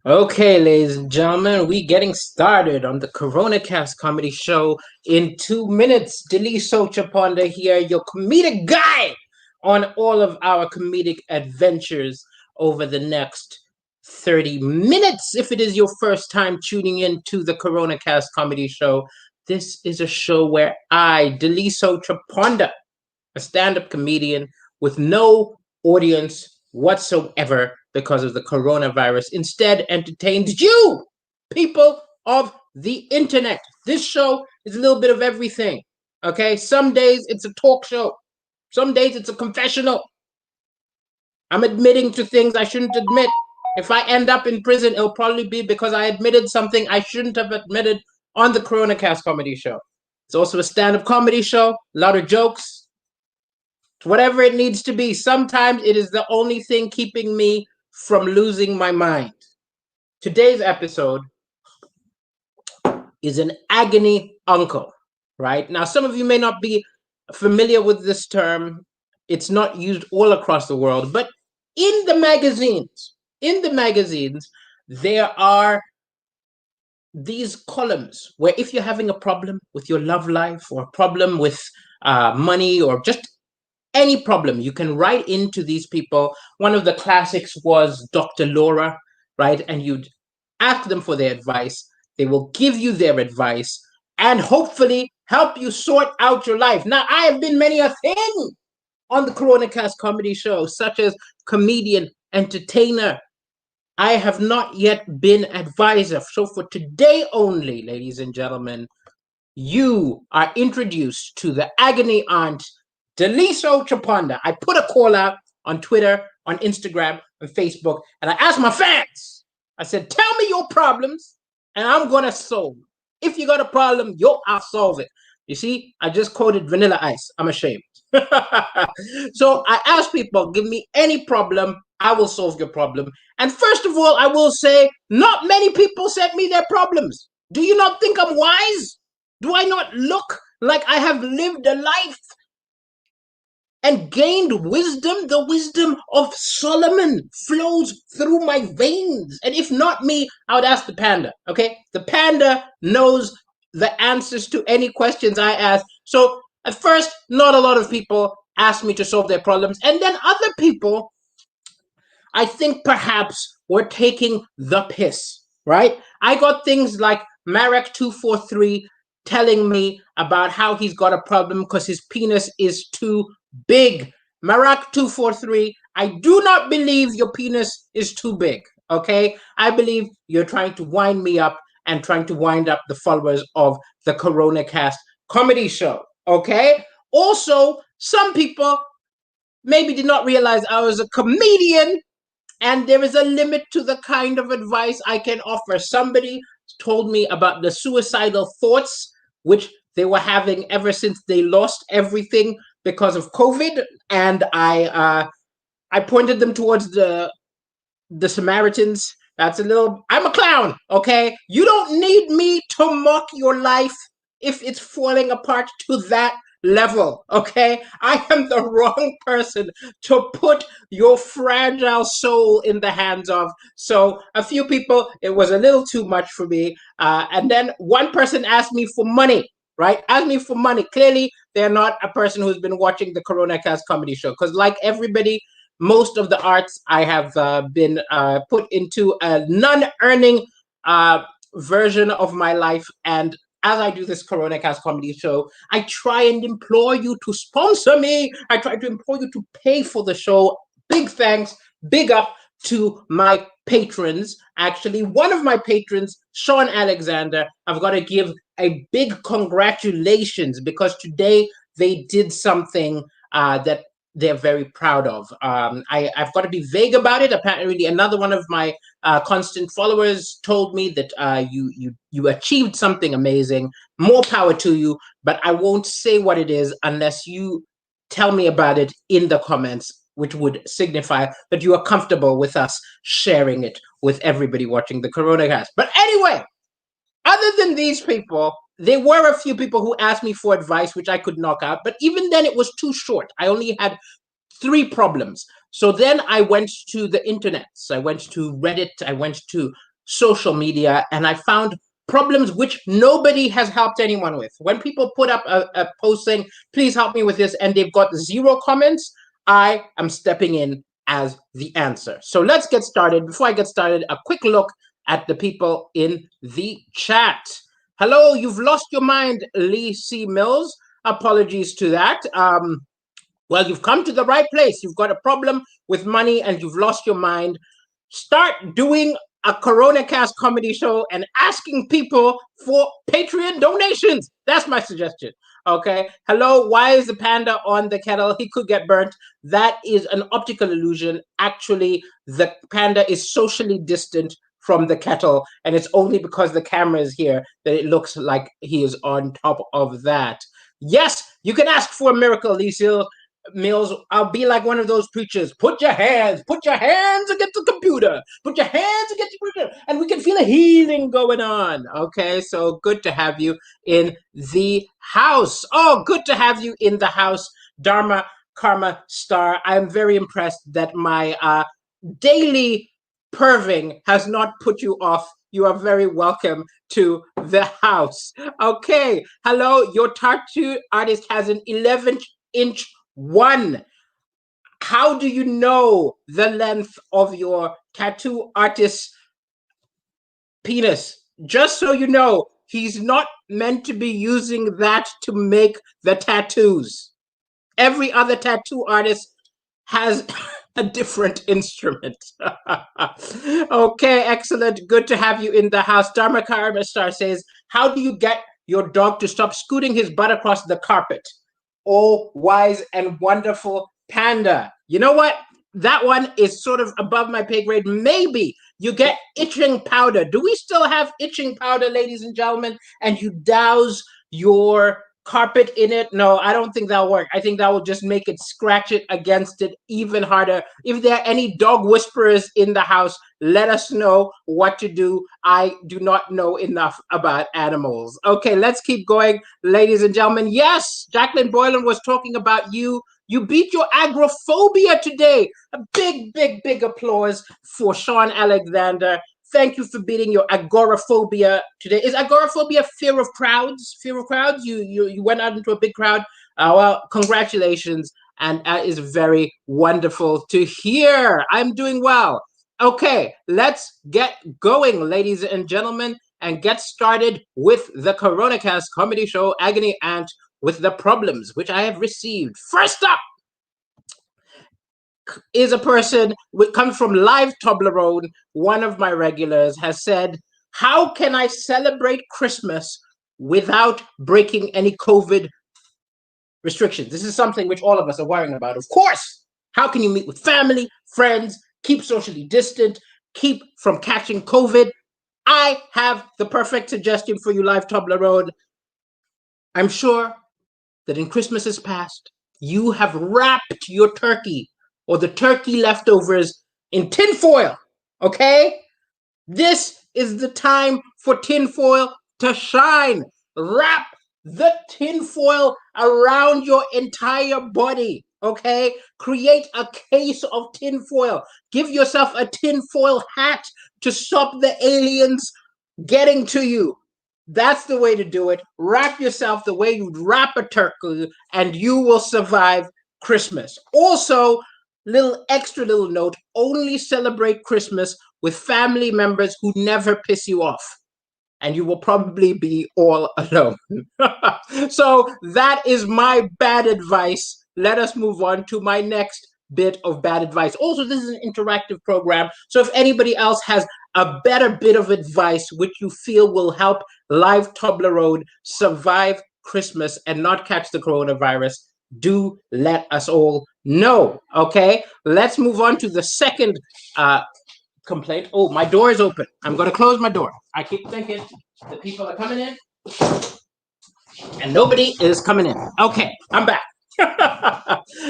Okay, ladies and gentlemen, we getting started on the Coronacast comedy show in 2 minutes. Daliso Chaponda here, your comedic guide on all of our comedic adventures over the next 30 minutes. If it is your first time tuning in to the Coronacast comedy show, this is a show where I, Daliso Chaponda, a stand-up comedian with no audience whatsoever because of the coronavirus, instead entertains you, people of the internet. This show is a little bit of everything. Okay, some days it's a talk show, some days it's a confessional. I'm admitting to things I shouldn't admit. If I end up in prison, it'll probably be because I admitted something I shouldn't have admitted on the Coronacast comedy show. It's also a stand-up comedy show, a lot of jokes, whatever it needs to be. Sometimes it is the only thing keeping me from losing my mind. Today's episode is an agony uncle, right? Now, some of you may not be familiar with this term. It's not used all across the world, but in the magazines, there are these columns where if you're having a problem with your love life or a problem with money or just any problem, you can write into these people. One of the classics was Dr. Laura, right? And you'd ask them for their advice. They will give you their advice and hopefully help you sort out your life. Now, I have been many a thing on the Coronacast comedy show, such as comedian, entertainer. I have not yet been advisor. So for today only, ladies and gentlemen, you are introduced to the agony aunt, Daliso Chaponda. I put a call out on Twitter, on Instagram, on Facebook, and I asked my fans, I said, tell me your problems, and I'm going to solve. If you got a problem, I'll solve it. You see, I just quoted Vanilla Ice. I'm ashamed. So I asked people, give me any problem, I will solve your problem. And first of all, I will say, not many people sent me their problems. Do you not think I'm wise? Do I not look like I have lived a life and gained wisdom? The wisdom of Solomon flows through my veins. And if not me, I would ask the panda. Okay? The panda knows the answers to any questions I ask. So at first, not a lot of people asked me to solve their problems. And then other people, I think perhaps were taking the piss, right? I got things like Marek243 telling me about how he's got a problem because his penis is too big. Marek243, I do not believe your penis is too big, okay? I believe you're trying to wind me up and trying to wind up the followers of the Coronacast comedy show, okay? Also, some people maybe did not realize I was a comedian and there is a limit to the kind of advice I can offer. Somebody told me about the suicidal thoughts, which they were having ever since they lost everything because of COVID, and I pointed them towards the Samaritans. That's a little. I'm a clown, okay? You don't need me to mock your life if it's falling apart to that level, okay? I am the wrong person to put your fragile soul in the hands of. So a few people, it was a little too much for me. And then one person asked me for money, right? Asked me for money. Clearly, they're not a person who's been watching the Coronacast comedy show because, like everybody, most of the arts I have been put into a non-earning version of my life. And as I do this Coronacast comedy show, I try and implore you to sponsor me. I try to implore you to pay for the show. Big thanks, big up to my patrons. Actually, one of my patrons, Sean Alexander, I've got to give a big congratulations because today they did something that they're very proud of. I've got to be vague about it. Apparently, another one of my constant followers told me that you achieved something amazing. More power to you, but I won't say what it is unless you tell me about it in the comments, which would signify that you are comfortable with us sharing it with everybody watching the Coronacast. But anyway, other than these people, there were a few people who asked me for advice, which I could knock out. But even then, it was too short. I only had 3 problems. So then I went to the internet. So I went to Reddit. I went to social media, and I found problems which nobody has helped anyone with. When people put up a post saying, please help me with this, and they've got 0 comments, I am stepping in as the answer. So let's get started. Before I get started, a quick look at the people in the chat. Hello, you've lost your mind, Lee C. Mills. Apologies to that. Well, you've come to the right place. You've got a problem with money and you've lost your mind. Start doing a Coronacast comedy show and asking people for Patreon donations. That's my suggestion. Okay. Hello. Why is the panda on the kettle? He could get burnt. That is an optical illusion. Actually, the panda is socially distant from the kettle, and it's only because the camera is here that it looks like he is on top of that. Yes, you can ask for a miracle, Lisa Mills. I'll be like one of those preachers. Put your hands against the computer. Put your hands against the computer, and we can feel a healing going on. Okay, so good to have you in the house. Oh, good to have you in the house, Dharma Karma Star. I'm very impressed that my daily perving has not put you off. You are very welcome to the house. Okay, hello. Your tattoo artist has an 11-inch one. How do you know the length of your tattoo artist's penis? Just so you know, he's not meant to be using that to make the tattoos. Every other tattoo artist has a different instrument. Okay, excellent. Good to have you in the house. Dharma Karma Star says, how do you get your dog to stop scooting his butt across the carpet? Oh, wise and wonderful panda. You know what? That one is sort of above my pay grade. Maybe you get itching powder. Do we still have itching powder, ladies and gentlemen? And you douse your carpet in it? No, I don't think that'll work. I think that will just make it scratch it against it even harder. If there are any dog whisperers in the house, let us know what to do. I do not know enough about animals. Okay, let's keep going, ladies and gentlemen. Yes, Jacqueline Boylan was talking about you. You beat your agoraphobia today. A big applause for Sean Alexander. Thank you for beating your agoraphobia today. Is agoraphobia fear of crowds? Fear of crowds? You went out into a big crowd? Well, congratulations. And that is very wonderful to hear. I'm doing well. Okay, let's get going, ladies and gentlemen, and get started with the Coronacast comedy show, Agony Aunt, with the problems which I have received. First up is a person who comes from Live Toblerone. One of my regulars has said, how can I celebrate Christmas without breaking any COVID restrictions? This is something which all of us are worrying about. Of course, how can you meet with family, friends, keep socially distant, keep from catching COVID? I have the perfect suggestion for you, Live Toblerone. I'm sure that in Christmas's past, you have wrapped your turkey or the turkey leftovers in tinfoil, okay? This is the time for tinfoil to shine. Wrap the tinfoil around your entire body, okay? Create a case of tinfoil. Give yourself a tinfoil hat to stop the aliens getting to you. That's the way to do it. Wrap yourself the way you'd wrap a turkey, and you will survive Christmas. Also, extra little note, only celebrate Christmas with family members who never piss you off, and you will probably be all alone. So that is my bad advice. Let us move on to my next bit of bad advice. Also, this is an interactive program, so if anybody else has a better bit of advice which you feel will help Live Toblerone survive Christmas and not catch the coronavirus, do let us all know. Okay, let's move on to the second complaint. Oh, my door is open. I'm going to close my door. I keep thinking the people are coming in, and nobody is coming in. Okay, I'm back.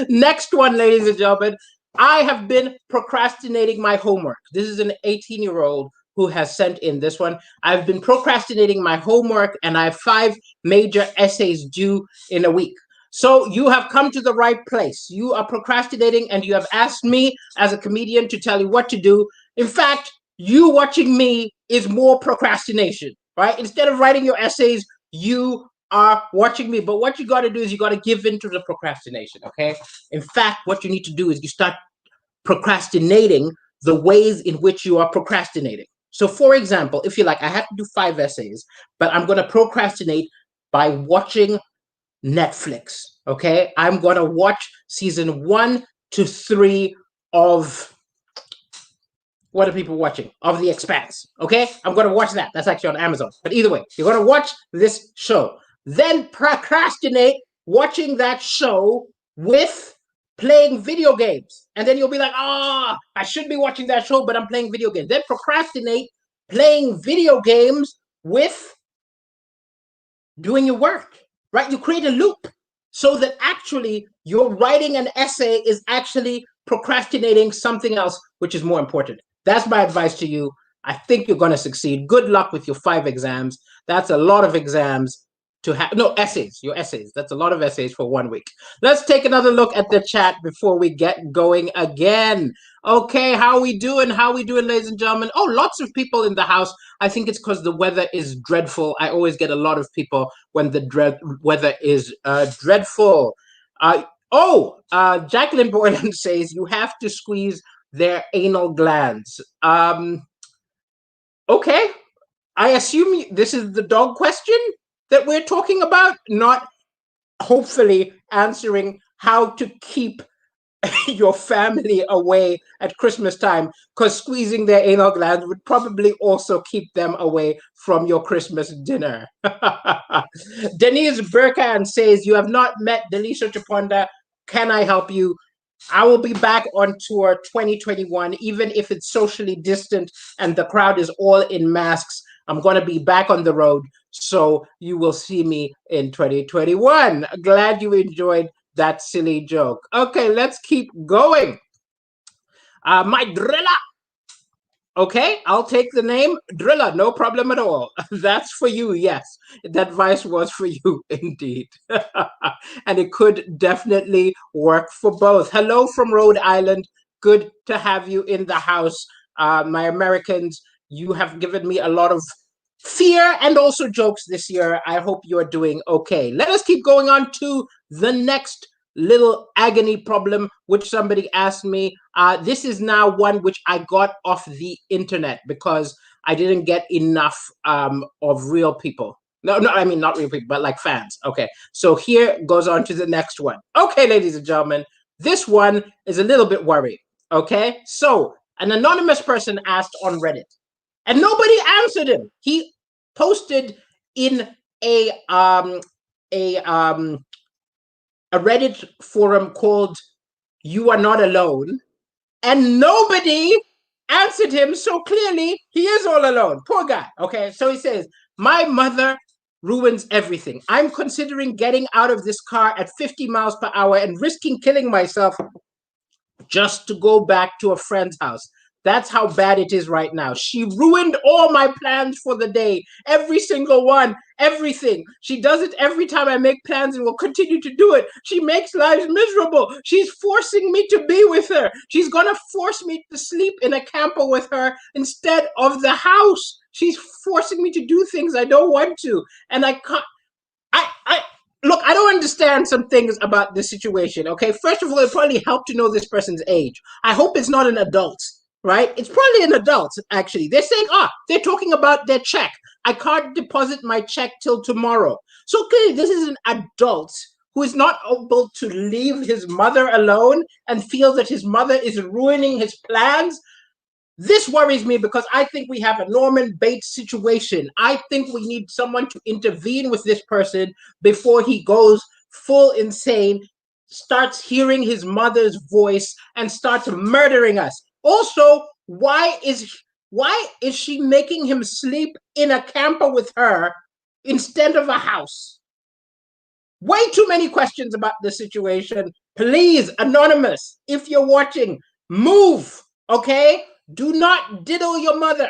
Next one, ladies and gentlemen. I have been procrastinating my homework. This is an 18-year-old who has sent in this one. I've been procrastinating my homework, and I have 5 major essays due in a week. So you have come to the right place. You are procrastinating, and you have asked me as a comedian to tell you what to do. In fact, you watching me is more procrastination, right? Instead of writing your essays, you are watching me. But what you got to do is you got to give in to the procrastination, okay? In fact, what you need to do is you start procrastinating the ways in which you are procrastinating. So, for example, if you're like, I have to do 5 essays, but I'm going to procrastinate by watching Netflix, okay? I'm going to watch season 1 to 3 of what are people watching? Of The Expanse. Okay? I'm going to watch that. That's actually on Amazon. But either way, you're going to watch this show. Then procrastinate watching that show with playing video games. And then you'll be like, oh, I should be watching that show, but I'm playing video games. Then procrastinate playing video games with doing your work, right? You create a loop so that actually your writing an essay is actually procrastinating something else, which is more important. That's my advice to you. I think you're going to succeed. Good luck with your 5 exams. That's a lot of exams to have. No, essays, your essays. That's a lot of essays for 1 week. Let's take another look at the chat before we get going again. Okay, how we doing? How we doing, ladies and gentlemen? Oh, lots of people in the house. I think it's because the weather is dreadful. I always get a lot of people when the weather is dreadful. Jacqueline Boylan says you have to squeeze their anal glands. Okay, I assume this is the dog question that we're talking about, not hopefully answering how to keep your family away at Christmas time, because squeezing their anal glands would probably also keep them away from your Christmas dinner. Denise Burkhan says, you have not met Daliso Chaponda. Can I help you? I will be back on tour 2021, even if it's socially distant and the crowd is all in masks. I'm going to be back on the road, so you will see me in 2021. Glad you enjoyed that silly joke. Okay, let's keep going. My driller. Okay, I'll take the name Driller, no problem at all. That's for you, yes. That advice was for you, indeed. And it could definitely work for both. Hello from Rhode Island. Good to have you in the house. My Americans, you have given me a lot of fear and also jokes this year. I hope you're doing okay. Let us keep going on to the next little agony problem, which somebody asked me. This is now one which I got off the internet because I didn't get enough of real people. No, I mean not real people, but like fans. Okay, so here goes on to the next one. Okay, ladies and gentlemen, this one is a little bit worrying. Okay, so an anonymous person asked on Reddit, and nobody answered him. He posted in a Reddit forum called You Are Not Alone, and nobody answered him. So clearly he is all alone. Poor guy. Okay, so he says, my mother ruins everything. I'm considering getting out of this car at 50 miles per hour and risking killing myself just to go back to a friend's house. That's how bad it is right now. She ruined all my plans for the day. Every single one, everything. She does it every time I make plans and will continue to do it. She makes lives miserable. She's forcing me to be with her. She's going to force me to sleep in a camper with her instead of the house. She's forcing me to do things I don't want to. And I can't. Look, I don't understand some things about this situation. Okay, first of all, it probably helped to know this person's age. I hope it's not an adult, right? It's probably an adult, actually. They're saying, they're talking about their check. I can't deposit my check till tomorrow. So clearly, this is an adult who is not able to leave his mother alone and feels that his mother is ruining his plans. This worries me because I think we have a Norman Bates situation. I think we need someone to intervene with this person before he goes full insane, starts hearing his mother's voice, and starts murdering us. Also, why is she making him sleep in a camper with her instead of a house? Way too many questions about the situation. Please, Anonymous, if you're watching, move, okay? Do not diddle your mother,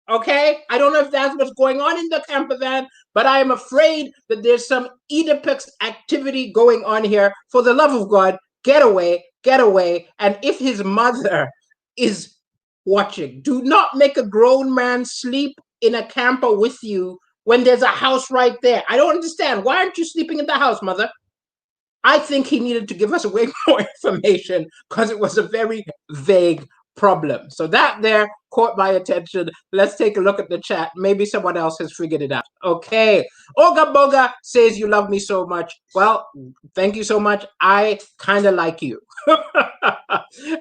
okay? I don't know if that's what's going on in the camper van, but I am afraid that there's some Oedipus activity going on here. For the love of God, get away, get away. And if his mother is watching. Do not make a grown man sleep in a camper with you when there's a house right there. I don't understand. Why aren't you sleeping in the house, mother? I think he needed to give us way more information because it was a very vague problem. So that there caught my attention. Let's take a look at the chat. Maybe someone else has figured it out. Okay. Oga Boga says you love me so much. Well, thank you so much. I kind of like you.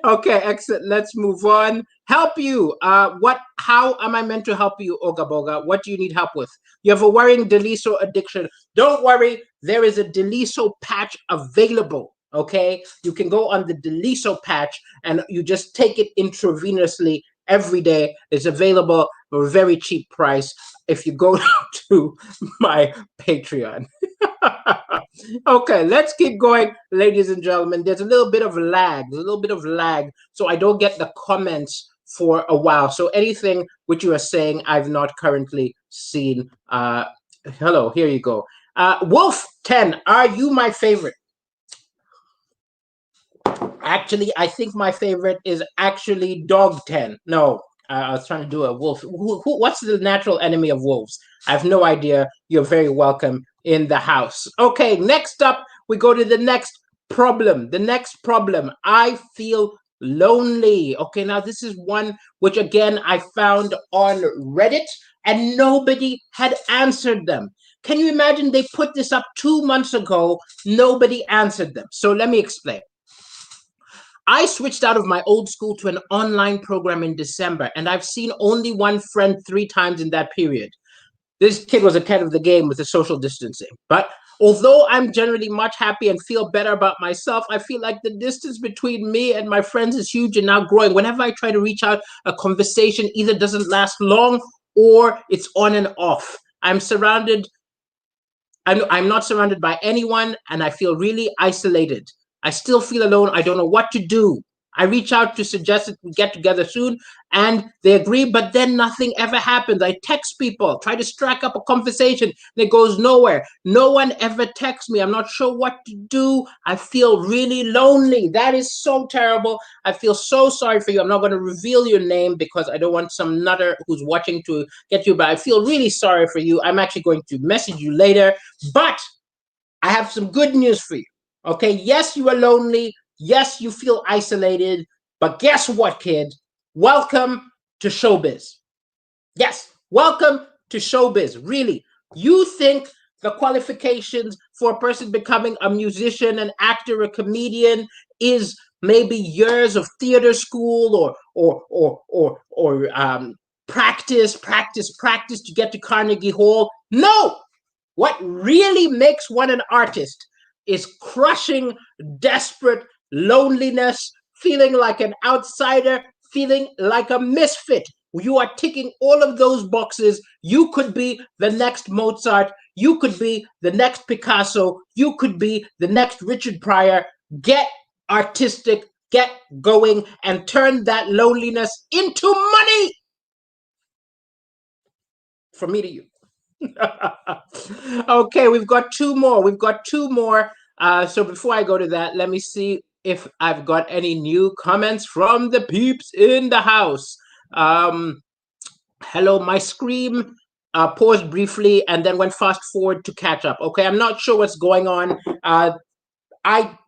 Okay, excellent. Let's move on. Help you. How am I meant to help you, Oga Boga? What do you need help with? You have a worrying Daliso addiction. Don't worry, there is a Daliso patch available. Okay, you can go on the Daliso patch and you just take it intravenously every day. It's available for a very cheap price if you go to my Patreon. Okay, let's keep going, ladies and gentlemen. There's a little bit of lag. So I don't get the comments for a while. So anything which you are saying, I've not currently seen. Hello, here you go. Wolf 10, are you my favorite? Actually, I think my favorite is actually Dog 10. No, I was trying to do a wolf. What's the natural enemy of wolves? I have no idea. You're very welcome in the house. Okay, next up, we go to the next problem. The next problem, I feel lonely. Okay, now this is one which, again, I found on Reddit and nobody had answered them. Can you imagine they put this up 2 months ago? Nobody answered them. So let me explain. I switched out of my old school to an online program in December, and I've seen only one friend 3 times in that period. This kid was ahead of the game with the social distancing. But although I'm generally much happy and feel better about myself, I feel like the distance between me and my friends is huge and now growing. Whenever I try to reach out, a conversation either doesn't last long or it's on and off. I'm not surrounded by anyone, and I feel really isolated. I still feel alone. I don't know what to do. I reach out to suggest that we get together soon, and they agree, but then nothing ever happens. I text people, try to strike up a conversation, and it goes nowhere. No one ever texts me. I'm not sure what to do. I feel really lonely. That is so terrible. I feel so sorry for you. I'm not going to reveal your name because I don't want some nutter who's watching to get you, but I feel really sorry for you. I'm actually going to message you later, but I have some good news for you. Okay, yes, you are lonely. Yes, you feel isolated. But guess what, kid? Welcome to showbiz. Yes, welcome to showbiz. Really, you think the qualifications for a person becoming a musician, an actor, a comedian is maybe years of theater school or practice to get to Carnegie Hall? No, what really makes one an artist is crushing, desperate loneliness, feeling like an outsider, feeling like a misfit. You are ticking all of those boxes. You could be the next Mozart. You could be the next Picasso. You could be the next Richard Pryor. Get artistic, get going, and turn that loneliness into money. From me to you. Okay, we've got two more. So before I go to that, let me see if I've got any new comments from the peeps in the house. Hello, my scream paused briefly and then went fast forward to catch up. Okay, I'm not sure what's going on. I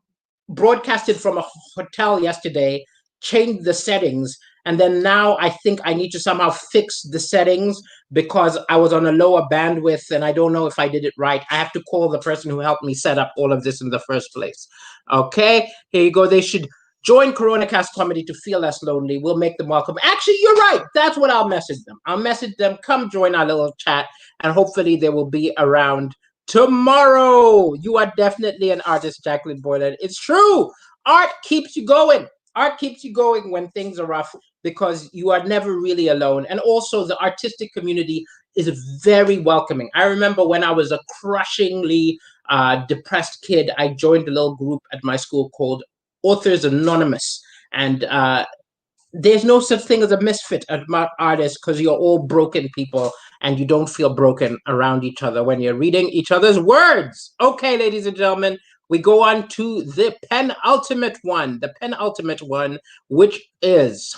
broadcasted from a hotel yesterday, changed the settings, and then now I think I need to somehow fix the settings because I was on a lower bandwidth and I don't know if I did it right. I have to call the person who helped me set up all of this in the first place. Okay, here you go. They should join Coronacast Comedy to feel less lonely. We'll make them welcome. Actually, you're right. That's what I'll message them. I'll message them, come join our little chat, and hopefully they will be around tomorrow. You are definitely an artist, Jacqueline Boylan. It's true. Art keeps you going. Art keeps you going when things are rough because you are never really alone. And also, the artistic community is very welcoming. I remember when I was a crushingly depressed kid, I joined a little group at my school called Authors Anonymous. And there's no such thing as a misfit among artists because you're all broken people and you don't feel broken around each other when you're reading each other's words. Okay, ladies and gentlemen, we go on to the penultimate one, which is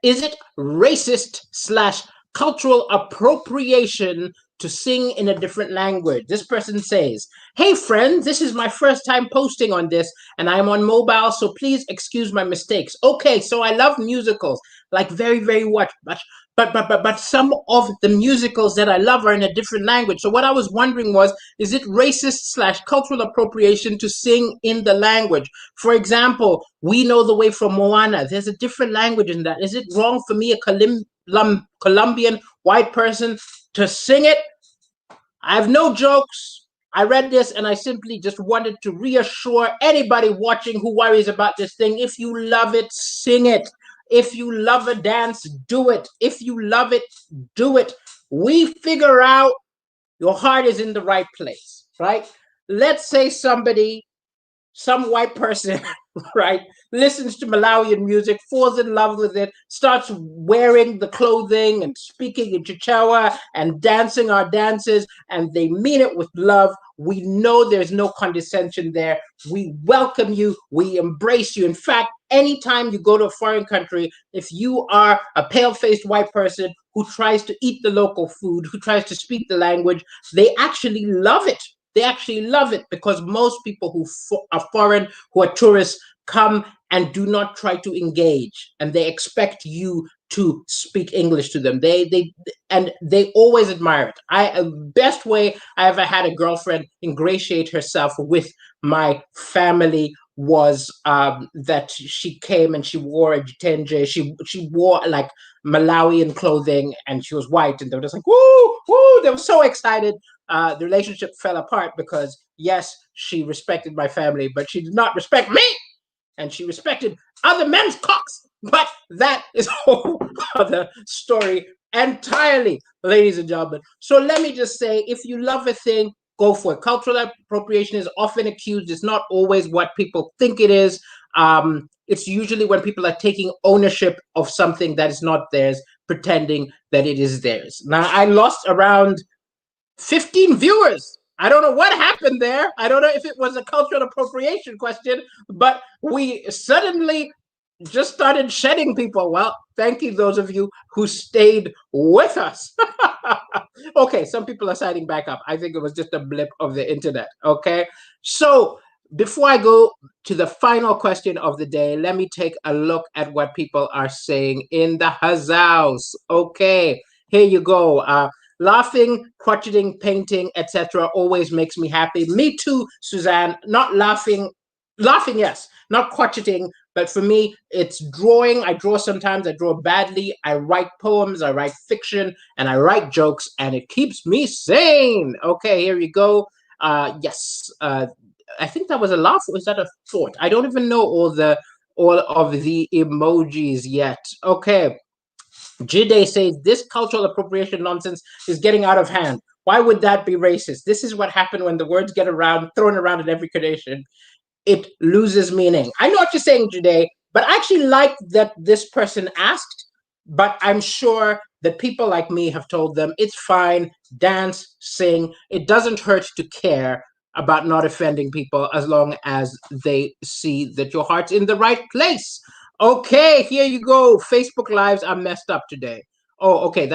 Is it racist slash cultural appropriation to sing in a different language? This person says, "Hey friend, this is my first time posting on this and I'm on mobile, so please excuse my mistakes." Okay, so I love musicals, like very, very much, but some of the musicals that I love are in a different language. So what I was wondering was, is it racist slash cultural appropriation to sing in the language? For example, We Know the Way from Moana. There's a different language in that. Is it wrong for me, a Colombian white person, to sing it? I have no jokes. I read this and I simply just wanted to reassure anybody watching who worries about this thing. If you love it, sing it. If you love a dance, do it. If you love it, do it. We figure out your heart is in the right place, right? Let's say some white person, right, listens to Malawian music, falls in love with it, starts wearing the clothing and speaking in Chichewa and dancing our dances, and they mean it with love. We know there's no condescension there. We welcome you. We embrace you. In fact, anytime you go to a foreign country, if you are a pale-faced white person who tries to eat the local food, who tries to speak the language, they actually love it. They actually love it because most people who are foreign, who are tourists, come and do not try to engage, and they expect you to speak English to them. They always admire it. Best way I ever had a girlfriend ingratiate herself with my family was that she came and she wore a jitenje. She wore like Malawian clothing, and she was white, and they were just like, woo, woo, they were so excited. The relationship fell apart because, yes, she respected my family, but she did not respect me, and she respected other men's cocks. But that is a whole other story entirely, ladies and gentlemen. So let me just say, if you love a thing, go for it. Cultural appropriation is often accused. It's not always what people think it is. It's usually when people are taking ownership of something that is not theirs, pretending that it is theirs. Now, I lost around 15 viewers. I don't know what happened there. I don't know if it was a cultural appropriation question, but we suddenly just started shedding people. Well, thank you, those of you who stayed with us. Okay, some people are signing back up. I think it was just a blip of the internet. Okay, so before I go to the final question of the day, let me take a look at what people are saying in the house. Okay, here you go. Laughing, crotcheting, painting, etc. always makes me happy. Me too, Suzanne. Not laughing, yes, not crotcheting, but for me, it's drawing. I draw sometimes, I draw badly. I write poems, I write fiction, and I write jokes, and it keeps me sane. Okay, here you go. Yes, I think that was a laugh, or is that a thought? I don't even know all of the emojis yet. Okay. Jide says this cultural appropriation nonsense is getting out of hand. Why would that be racist? This is what happened when the words get thrown around in every condition. It loses meaning. I know what you're saying, Jide, but I actually like that this person asked, but I'm sure that people like me have told them it's fine, dance, sing. It doesn't hurt to care about not offending people as long as they see that your heart's in the right place. Okay, here you go. Facebook Lives are messed up today. Oh, okay,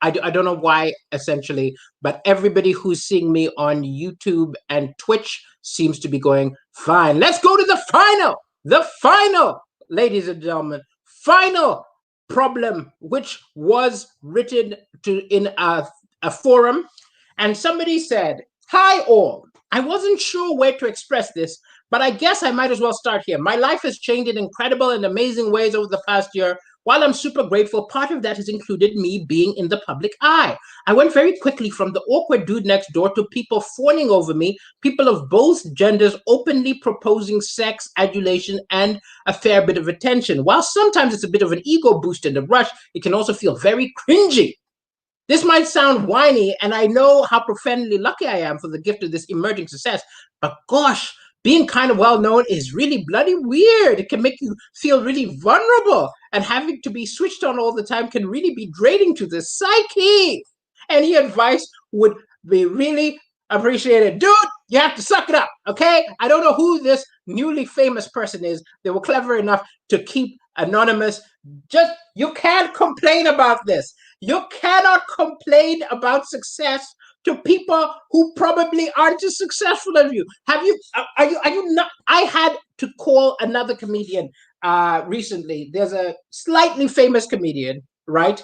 I don't know why, essentially, but everybody who's seeing me on YouTube and Twitch seems to be going fine. Let's go to the final, ladies and gentlemen, final problem, which was written in a forum. And somebody said, "Hi, all. I wasn't sure where to express this, but I guess I might as well start here. My life has changed in incredible and amazing ways over the past year. While I'm super grateful, part of that has included me being in the public eye. I went very quickly from the awkward dude next door to people fawning over me, people of both genders openly proposing sex, adulation, and a fair bit of attention. While sometimes it's a bit of an ego boost in the rush, it can also feel very cringy. This might sound whiny, and I know how profoundly lucky I am for the gift of this emerging success, but gosh, being kind of well known is really bloody weird. It can make you feel really vulnerable, and having to be switched on all the time can really be draining to the psyche. Any advice would be really appreciated. Dude, you have to suck it up, okay? I don't know who this newly famous person is, they were clever enough to keep anonymous. Just, you can't complain about this. You cannot complain about success to people who probably aren't as successful as you. Are you not? I had to call another comedian recently. There's a slightly famous comedian, right,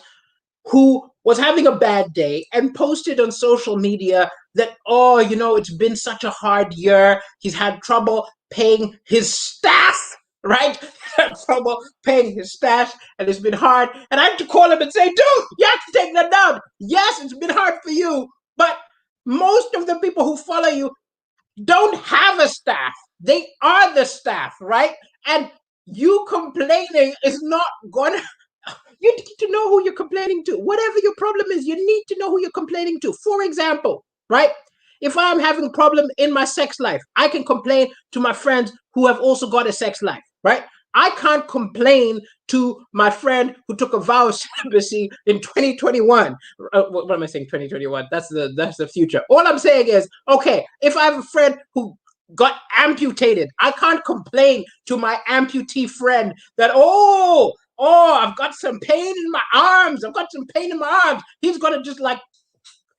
who was having a bad day and posted on social media that, oh, it's been such a hard year. He's had trouble paying his staff, right? Trouble paying his staff, and it's been hard. And I had to call him and say, dude, you have to take that down. Yes, it's been hard for you, but most of the people who follow you don't have a staff. They are the staff, right? And you complaining is not gonna. You need to know who you're complaining to. Whatever your problem is, you need to know who you're complaining to. For example, right? If I'm having a problem in my sex life, I can complain to my friends who have also got a sex life, right? I can't complain to my friend who took a vow of celibacy in 2021. What am I saying? 2021. That's the future. All I'm saying is, okay, if I have a friend who got amputated, I can't complain to my amputee friend that, I've got some pain in my arms. I've got some pain in my arms. He's gonna just like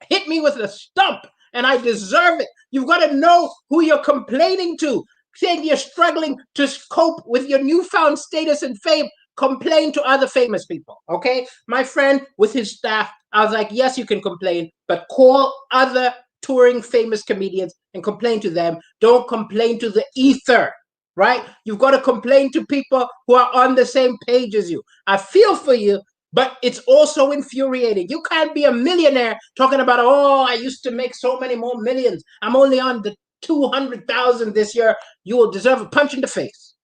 hit me with a stump, and I deserve it. You've got to know who you're complaining to. Saying you're struggling to cope with your newfound status and fame, complain to other famous people, okay? My friend with his staff, I was like, yes, you can complain, but call other touring famous comedians and complain to them. Don't complain to the ether, right? You've got to complain to people who are on the same page as you. I feel for you, but it's also infuriating. You can't be a millionaire talking about, I used to make so many more millions. I'm only on the 200,000 this year. You will deserve a punch in the face.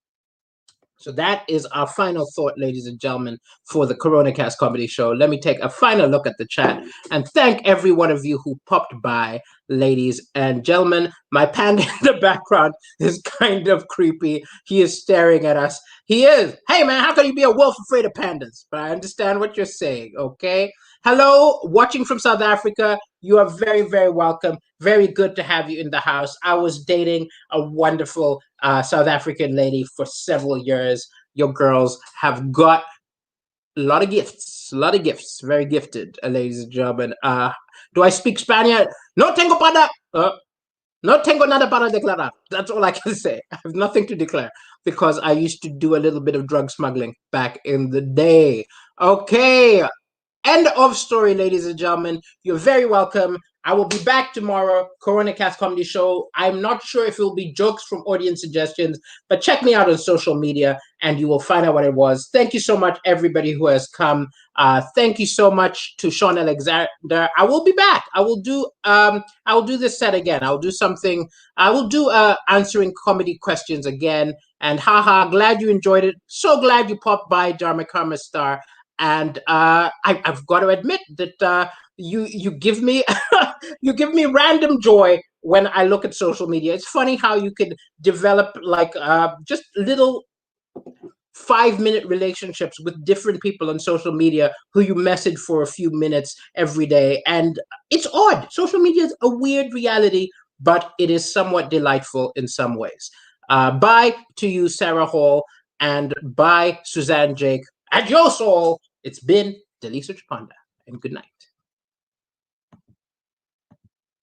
So that is our final thought, ladies and gentlemen, for the Coronacast comedy show. Let me take a final look at the chat and thank every one of you who popped by, ladies and gentlemen. My panda in the background is kind of creepy. He is staring at us. He is. Hey, man, how can you be a wolf afraid of pandas? But I understand what you're saying, okay? Hello, watching from South Africa. You are very, very welcome. Very good to have you in the house. I was dating a wonderful South African lady for several years. Your girls have got a lot of gifts, very gifted, ladies and gentlemen. Do I speak Spanish? No tengo para, no tengo nada para declarar. That's all I can say. I have nothing to declare because I used to do a little bit of drug smuggling back in the day. Okay. End of story, ladies and gentlemen. You're very welcome. I will be back tomorrow, Coronacast Comedy Show. I'm not sure if it will be jokes from audience suggestions, but check me out on social media and you will find out what it was. Thank you so much, everybody who has come. Thank you so much to Sean Alexander. I will be back. I will do this set again. I will do something. I will do answering comedy questions again. And haha, glad you enjoyed it. So glad you popped by, Dharma Karma Star. And I've got to admit that you give me you give me random joy when I look at social media. It's funny how you could develop like just little 5-minute relationships with different people on social media who you message for a few minutes every day. And it's odd. Social media is a weird reality, but it is somewhat delightful in some ways. Bye to you, Sarah Hall, and bye, Suzanne Jake. Adios all. It's been Daliso Chaponda, and good night.